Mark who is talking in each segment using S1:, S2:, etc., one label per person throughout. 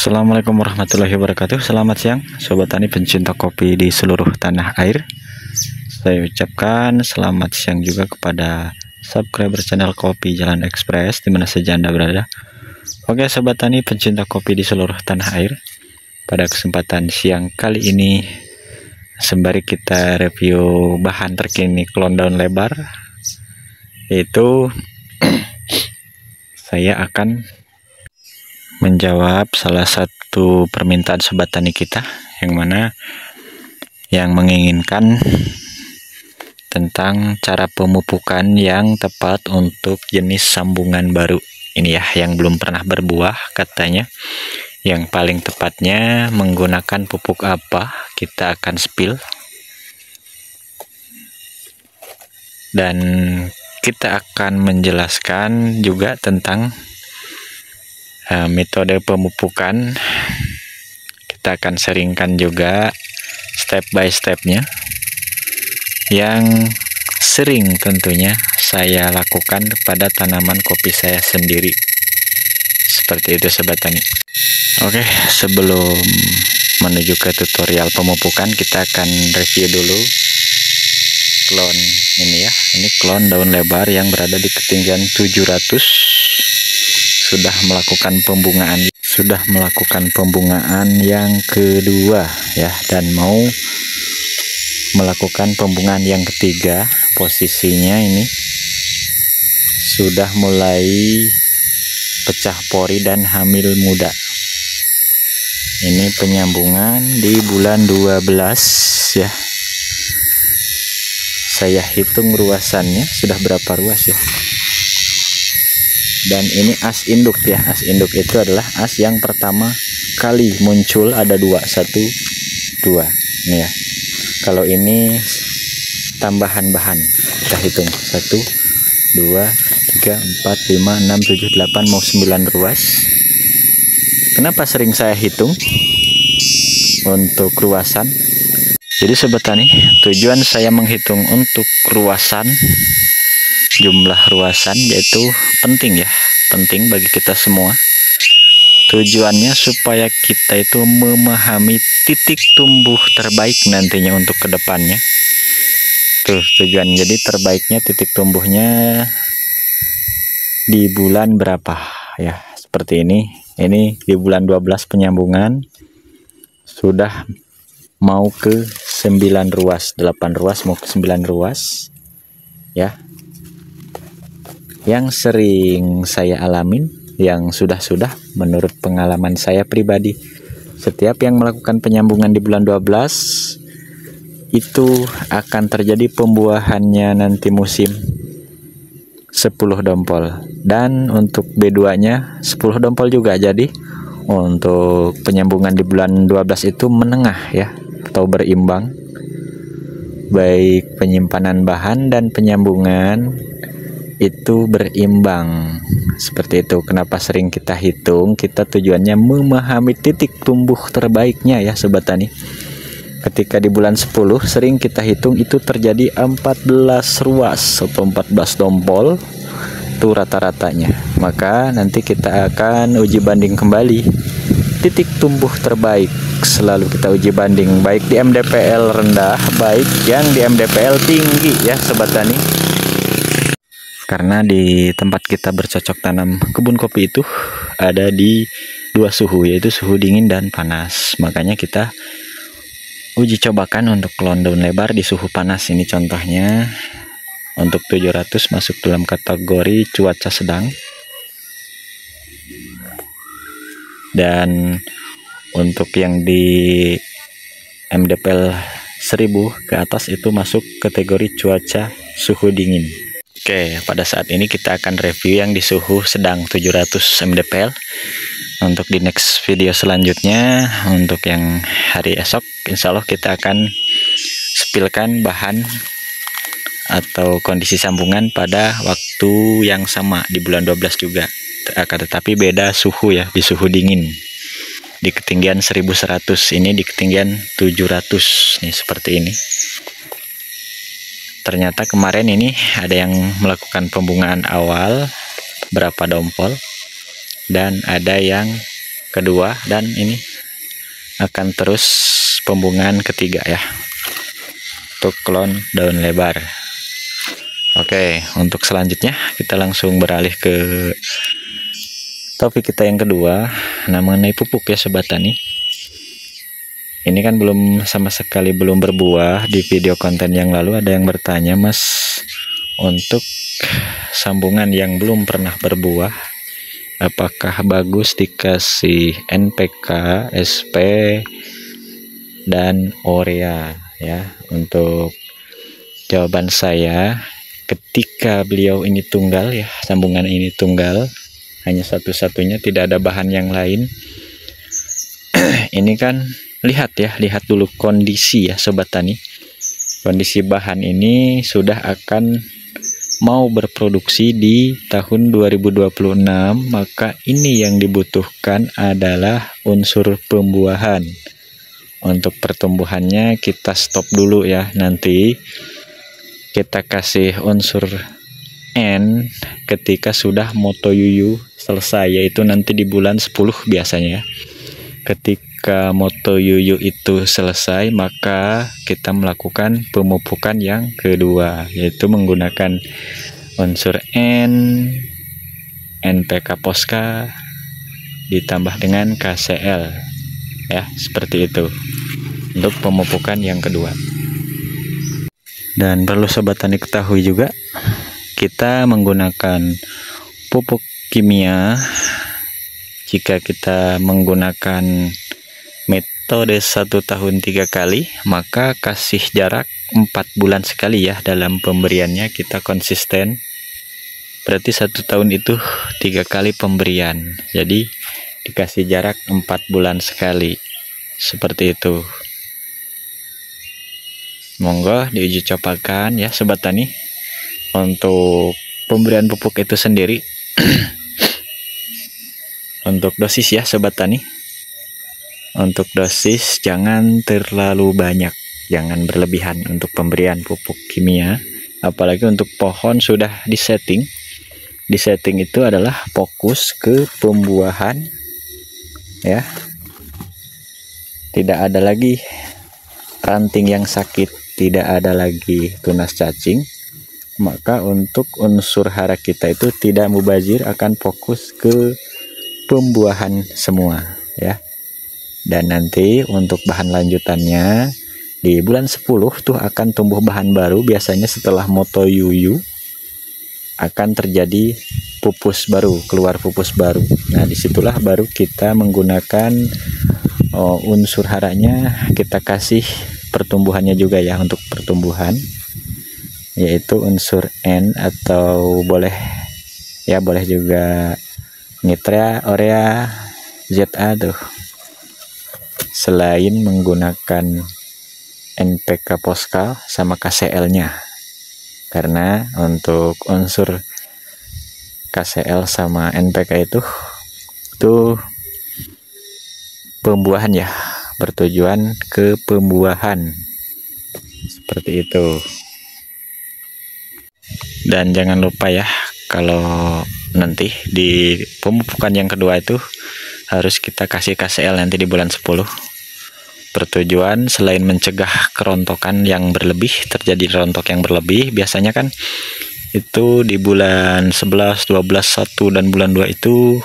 S1: Assalamualaikum warahmatullahi wabarakatuh. Selamat siang Sobat Tani pencinta kopi di seluruh tanah air. Saya ucapkan selamat siang juga kepada subscriber channel Kopi Jalan Express di mana saja Anda berada. Oke Sobat Tani pencinta kopi di seluruh tanah air, pada kesempatan siang kali ini sembari kita review bahan terkini klon daun lebar, yaitu saya akan menjawab salah satu permintaan Sobat Tani kita yang mana yang menginginkan tentang cara pemupukan yang tepat untuk jenis sambungan baru ini ya, yang belum pernah berbuah katanya. Yang paling tepatnya menggunakan pupuk apa, kita akan spill dan kita akan menjelaskan juga tentang metode pemupukan. Kita akan sharingkan juga step by stepnya yang sering tentunya saya lakukan pada tanaman kopi saya sendiri. Seperti itu Sobat Tani. Oke, sebelum menuju ke tutorial pemupukan, kita akan review dulu klon ini ya. Ini klon daun lebar yang berada di ketinggian 700. Sudah melakukan pembungaan yang kedua ya, dan mau melakukan pembungaan yang ketiga. Posisinya ini sudah mulai pecah pori dan hamil muda. Ini penyambungan di bulan 12 ya. Saya hitung ruasannya sudah berapa ruas ya. Dan ini as induk ya. As induk itu adalah as yang pertama kali muncul, ada dua, 1, 2 ini ya. Kalau ini tambahan bahan, kita hitung 1, 2, 3, 4, 5, 6, 7, 8, mau 9 ruas. Kenapa sering saya hitung untuk ruasan? Jadi Sobat Tani, tujuan saya menghitung untuk ruasan, jumlah ruasan, yaitu penting ya, penting bagi kita semua. Tujuannya supaya kita itu memahami titik tumbuh terbaik nantinya untuk kedepannya. Tuh tujuan, jadi terbaiknya titik tumbuhnya di bulan berapa ya, seperti ini. Ini di bulan 12 penyambungan sudah mau ke 9 ruas, 8 ruas mau ke 9 ruas ya. Yang sering saya alamin, yang sudah menurut pengalaman saya pribadi, setiap yang melakukan penyambungan di bulan 12 itu akan terjadi pembuahannya nanti musim 10 dompol, dan untuk B2 nya 10 dompol juga. Jadi untuk penyambungan di bulan 12 itu menengah ya, atau berimbang, baik penyimpanan bahan dan penyambungan itu berimbang. Seperti itu. Kenapa sering kita hitung? Kita tujuannya memahami titik tumbuh terbaiknya ya Sobat Tani. Ketika di bulan 10 sering kita hitung itu terjadi 14 ruas atau 14 dompol, itu rata-ratanya. Maka nanti kita akan uji banding kembali titik tumbuh terbaik. Selalu kita uji banding, baik di MDPL rendah, baik yang di MDPL tinggi ya Sobat Tani. Karena di tempat kita bercocok tanam kebun kopi itu ada di 2 suhu, yaitu suhu dingin dan panas. Makanya kita uji cobakan untuk klon daun lebar di suhu panas. Ini contohnya untuk 700 masuk dalam kategori cuaca sedang. Dan untuk yang di MDPL 1000 ke atas itu masuk kategori cuaca suhu dingin. Oke, pada saat ini kita akan review yang di suhu sedang 700 mdpl. Untuk di next video selanjutnya, untuk yang hari esok, insya Allah kita akan spillkan bahan atau kondisi sambungan pada waktu yang sama di bulan 12 juga. Akan tetapi beda suhu ya, di suhu dingin. Di ketinggian 1100, ini di ketinggian 700 nih, seperti ini. Ternyata kemarin ini ada yang melakukan pembungaan awal berapa dompol, dan ada yang kedua, dan ini akan terus pembungaan ketiga ya, untuk klon daun lebar. Oke, untuk selanjutnya kita langsung beralih ke topik kita yang kedua, mengenai pupuk ya sobat tani. Ini kan belum sama sekali belum berbuah. Di video konten yang lalu ada yang bertanya, Mas, untuk sambungan yang belum pernah berbuah, apakah bagus dikasih NPK, SP, dan urea ya? Untuk jawaban saya, ketika beliau ini tunggal ya, sambungan ini tunggal, hanya satu-satunya, tidak ada bahan yang lain. Ini kan lihat dulu kondisi ya sobat tani. Kondisi bahan ini sudah akan mau berproduksi di tahun 2026, maka ini yang dibutuhkan adalah unsur pembuahan. Untuk pertumbuhannya kita stop dulu ya, nanti kita kasih unsur N ketika sudah motoyuyu selesai, yaitu nanti di bulan 10 biasanya. Ketika motoyuyu itu selesai, maka kita melakukan pemupukan yang kedua, yaitu menggunakan unsur N, NPK Posca ditambah dengan KCL ya, seperti itu untuk pemupukan yang kedua. Dan perlu sobat tani ketahui juga, kita menggunakan pupuk kimia, jika kita menggunakan metode 1 tahun 3 kali, maka kasih jarak 4 bulan sekali ya dalam pemberiannya. Kita konsisten, berarti 1 tahun itu 3 kali pemberian, jadi dikasih jarak 4 bulan sekali, seperti itu. Monggo diuji cobakan ya sobat tani. Untuk pemberian pupuk itu sendiri untuk dosis ya sobat tani, untuk dosis jangan terlalu banyak, jangan berlebihan untuk pemberian pupuk kimia. Apalagi untuk pohon sudah disetting. Disetting itu adalah fokus ke pembuahan ya, tidak ada lagi ranting yang sakit, tidak ada lagi tunas cacing. Maka untuk unsur hara kita itu tidak mubazir, akan fokus ke pembuahan semua ya. Dan nanti untuk bahan lanjutannya di bulan 10 tuh akan tumbuh bahan baru. Biasanya setelah motoyuyu akan terjadi pupus baru, keluar pupus baru. Nah disitulah baru kita menggunakan unsur haranya, kita kasih pertumbuhannya juga ya, untuk pertumbuhan, yaitu unsur N, atau boleh juga nitrea, urea, ZA tuh, selain menggunakan NPK Posca sama KCL nya, karena untuk unsur KCL sama NPK itu pembuahan ya, bertujuan ke pembuahan, seperti itu. Dan jangan lupa ya, kalau nanti di pemupukan yang kedua itu harus kita kasih KCL nanti di bulan 10. Bertujuan selain mencegah kerontokan yang berlebih, terjadi rontok yang berlebih, biasanya kan itu di bulan 11, 12, 1 dan bulan 2 itu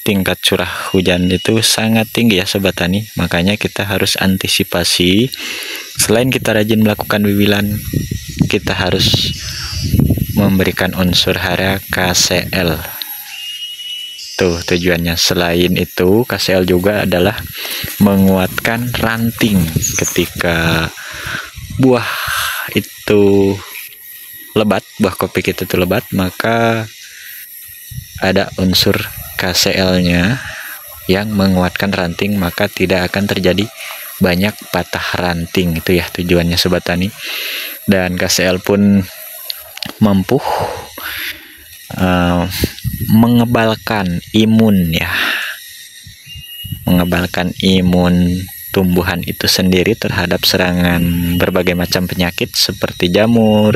S1: tingkat curah hujan itu sangat tinggi ya sobat tani. Makanya kita harus antisipasi. Selain kita rajin melakukan bibilan, kita harus memberikan unsur hara KCL. Tuh tujuannya. Selain itu, KCL juga adalah menguatkan ranting. Ketika buah itu lebat, buah kopi kita itu lebat, maka ada unsur KCL-nya yang menguatkan ranting, maka tidak akan terjadi banyak patah ranting. Itu ya tujuannya sobat tani. Dan KCL pun mampu mengebalkan imun ya, mengebalkan imun tumbuhan itu sendiri terhadap serangan berbagai macam penyakit seperti jamur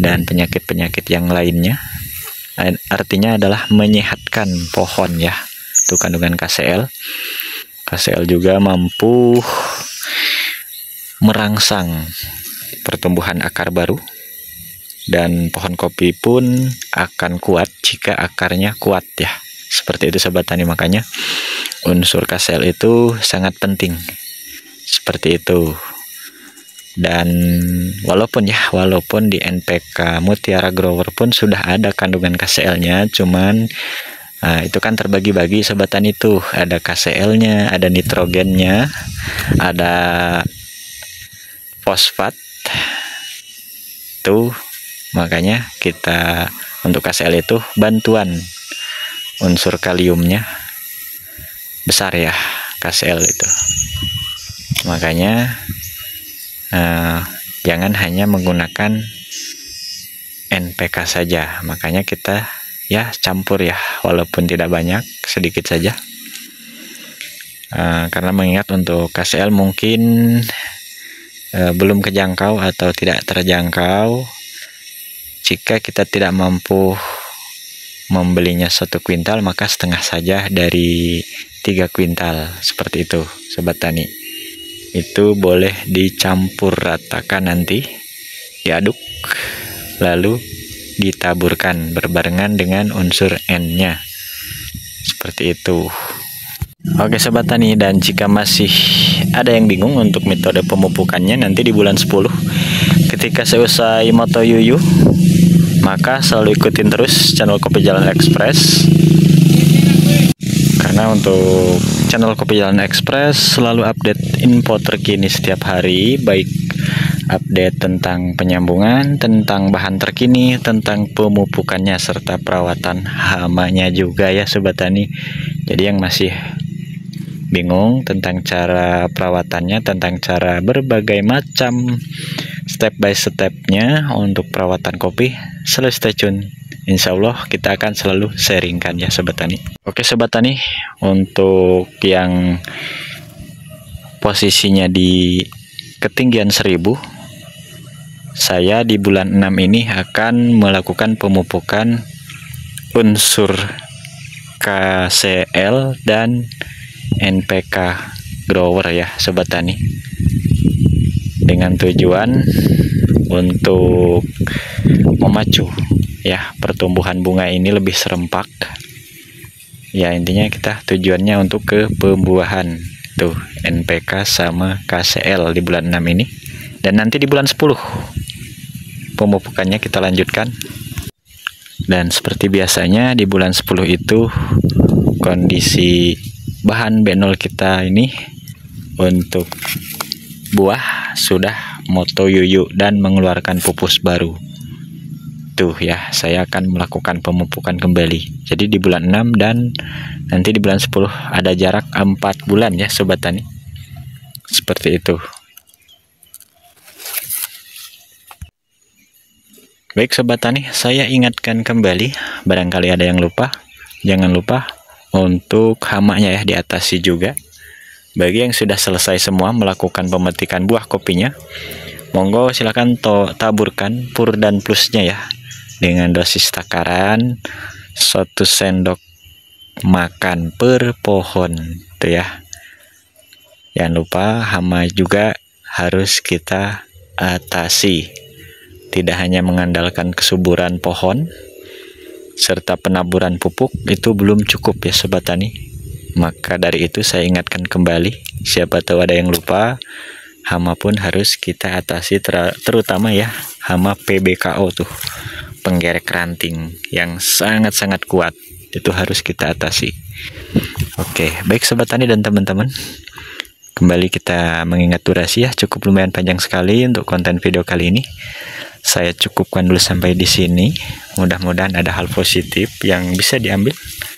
S1: dan penyakit-penyakit yang lainnya. Artinya adalah menyehatkan pohon ya, Itu kandungan KCl. KCl juga mampu merangsang pertumbuhan akar baru, dan pohon kopi pun akan kuat jika akarnya kuat ya. Seperti itu sobat tani, makanya unsur KCl itu sangat penting. Seperti itu. Dan walaupun di NPK Mutiara Grower pun sudah ada kandungan KCl-nya, cuman itu kan terbagi-bagi sobat tani tuh. Ada KCl-nya, ada nitrogennya, ada fosfat. Tuh, makanya kita untuk KCl itu bantuan unsur kaliumnya besar ya, KCl itu. Makanya jangan hanya menggunakan NPK saja, makanya kita ya campur ya, walaupun tidak banyak, sedikit saja. Karena mengingat untuk KCl mungkin belum kejangkau atau tidak terjangkau. Jika kita tidak mampu membelinya 1 kuintal, maka setengah saja dari 3 kuintal, seperti itu sobat tani. Itu boleh dicampur ratakan, nanti diaduk lalu ditaburkan berbarengan dengan unsur N-nya, seperti itu. Oke sobat tani, dan jika masih ada yang bingung untuk metode pemupukannya, nanti di bulan 10 ketika selesai Moto Yuyu, maka selalu ikutin terus channel Kopi Jalan Express, karena untuk channel Kopi Jalan Express selalu update info terkini setiap hari, baik update tentang penyambungan, tentang bahan terkini, tentang pemupukannya, serta perawatan hamanya juga ya sobat tani. Jadi yang masih bingung tentang cara perawatannya, tentang cara berbagai macam step by stepnya untuk perawatan kopi, selalu stay tune. Insya Allah kita akan selalu sharingkan ya sobat tani. Oke sobat tani, untuk yang posisinya di ketinggian 1000, saya di bulan 6 ini akan melakukan pemupukan unsur KCl dan NPK Grower ya sobat tani, dengan tujuan untuk memacu ya pertumbuhan bunga ini lebih serempak ya. Intinya kita tujuannya untuk ke pembuahan tuh, NPK sama KCl di bulan 6 ini. Dan nanti di bulan 10 pemupukannya kita lanjutkan. Dan seperti biasanya di bulan 10 itu kondisi bahan B0 kita ini untuk buah sudah Moto Yuyu dan mengeluarkan pupus baru. Tuh ya, saya akan melakukan pemupukan kembali. Jadi di bulan 6 dan nanti di bulan 10 ada jarak 4 bulan ya sobat tani. Seperti itu. Baik sobat tani, saya ingatkan kembali, barangkali ada yang lupa, jangan lupa untuk hamanya ya diatasi juga. Bagi yang sudah selesai semua melakukan pemetikan buah kopinya, monggo silakan taburkan pur dan plusnya ya, dengan dosis takaran 1 sendok makan per pohon tuh ya. Jangan lupa hama juga harus kita atasi. Tidak hanya mengandalkan kesuburan pohon serta penaburan pupuk itu belum cukup ya sobat tani. Maka dari itu saya ingatkan kembali, siapa tahu ada yang lupa, hama pun harus kita atasi, terutama ya hama PBKO tuh, penggerek ranting yang sangat-sangat kuat, itu harus kita atasi. Oke, baik sobat tani dan teman-teman, kembali kita mengingat durasi ya, cukup lumayan panjang sekali untuk konten video kali ini. Saya cukupkan dulu sampai di sini. Mudah-mudahan ada hal positif yang bisa diambil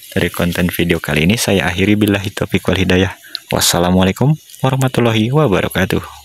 S1: dari konten video kali ini. Saya akhiri billahi taufiq wal hidayah. Wassalamualaikum warahmatullahi wabarakatuh.